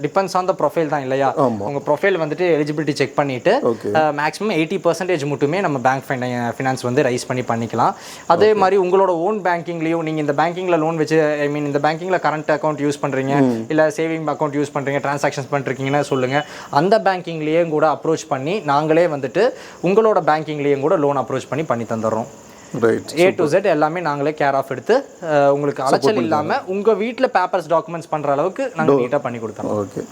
டிபெண்ட்ஸ் ஆன் த ப்ரொஃபைல் தான் இல்லையா? உங்கள் ப்ரொஃபைல் வந்துட்டு எலிஜிபிலிட்டி செக் பண்ணிவிட்டு மேக்ஸிமம் 80% மட்டுமே நம்ம பேங்க் ஃபினான்ஸ் வந்து ரைஸ் பண்ணிக்கலாம். அதே மாதிரி உங்களோட ஓன் பேங்கிங்லேயும் நீங்கள் இந்த பேங்கிங்கில் லோன் வச்சு ஐ மீன் இந்த பேங்கிங்கில் கரண்ட் அக்கௌண்ட் யூஸ் பண்ணுறீங்க இல்லை சேவிங் அக்கௌண்ட் யூஸ் பண்ணுறீங்க ட்ரான்சாக்ஷன்ஸ் பண்ணிருக்கீங்கன்னா சொல்லுங்கள். அந்த பேங்கிங்லேயும் கூட அப்ரோச் பண்ணி நாங்களே வந்துட்டு உங்களோட பேங்கிங்லேயும் கூட லோன் அப்ரோச் பண்ணி தந்துடுறோம். A to Z எல்லாமே நாங்களே கேர் ஆஃப் எடுத்து உங்களுக்கு அலைச்சல் இல்லாமல் உங்கள் வீட்டில் பேப்பர்ஸ் டாக்குமெண்ட்ஸ் பண்ணுற அளவுக்கு நாங்கள் நீட்டாக பண்ணி கொடுத்தோம். ஓகே.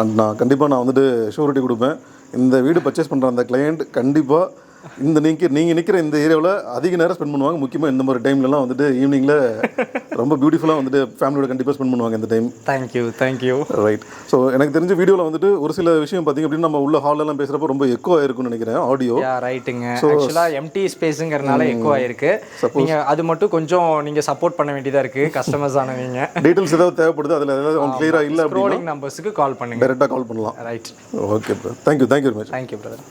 அண்ட் கண்டிப்பாக நான் வந்துட்டு ஷூரிட்டி கொடுப்பேன். இந்த வீடு பர்ச்சேஸ் பண்ணுற அந்த கிளையண்ட் கண்டிப்பாக நீங்கள் நிற்கிற இந்த ஏரியாவில் அதிக நேரம் ஸ்பெண்ட் பண்ணுவாங்க. முக்கியமாக இந்த மாதிரி டைம்லலாம் வந்துட்டு ஈவினிங்கில் ரொம்ப பியூட்டிஃபுல்லாக வந்துட்டு ஃபேமிலியோட கண்டிப்பாக ஸ்பெண்ட் பண்ணுவாங்க இந்த டைம். தேங்க்யூ. ரைட். ஸோ எனக்கு தெரிஞ்ச வீடியோவில் வந்துட்டு ஒரு சில விஷயம் பார்த்தீங்க அப்படின்னா நம்ம உள்ள ஹாலெல்லாம் பேசுகிறப்ப ரொம்ப எக்கோ ஆயிருக்குன்னு நினைக்கிறேன் ஆடியோ. ரைட்டுங்க. ஆக்சுவலாக எம்டி ஸ்பேஸுங்கிறனால எக்கோ ஆயிருக்கு. நீங்கள் அது மட்டும் கொஞ்சம் நீங்கள் சப்போர்ட் பண்ண வேண்டியதாக இருக்குது கஸ்டமர்ஸ் ஆனவங்க. டீட்டெயில்ஸ் ஏதாவது தேவைப்படுது அதில் ஏதாவது அவங்க கிளியராக இல்லை அப்படின்னா நம்பர்ஸுக்கு கால் பண்ணுங்கள். டேரெக்டாக கால் பண்ணலாம். Right. Okay bro. Thank you very much. Thank you brother.